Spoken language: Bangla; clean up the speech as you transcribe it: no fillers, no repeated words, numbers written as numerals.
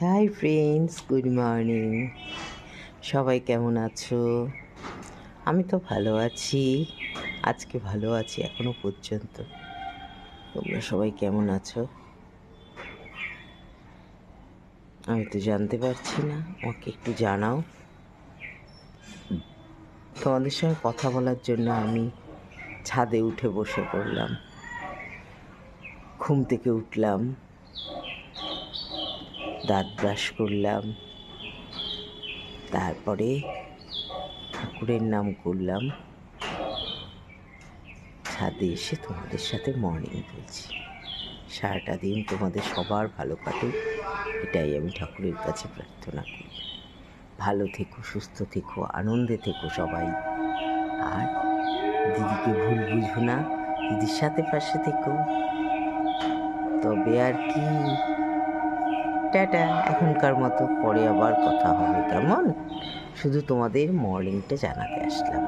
Hi friends, good morning. সবাই কেমন আছো? আমি তো ভালো আছি, আজকে ভালো আছি এখনো পর্যন্ত। তোমরা সবাই কেমন আছো আমি তো জানতে পারছি না, আমাকে একটু জানাও। তোমাদের সঙ্গে কথা বলার জন্য আমি ছাদে উঠে বসে পড়লাম। ঘুম থেকে উঠলাম, দাঁত ব্রাশ করলাম, তারপরে ঠাকুরের নাম করলাম, ছাদে এসে তোমাদের সাথে মর্নিং বলছি। সারাটা দিন তোমাদের সবার ভালো কাটুক, এটাই আমি ঠাকুরের কাছে প্রার্থনা করি। ভালো থেকো, সুস্থ থেকো, আনন্দে থেকো সবাই। আর দিদিকে ভুল বুঝো না, দিদির সাথে পাশে থেকো। তবে আর কি, টাটা এখনকার মতো, পরে আবার কথা হবে, কেমন? শুধু তোমাদের মর্নিংটা জানাতে আসলাম।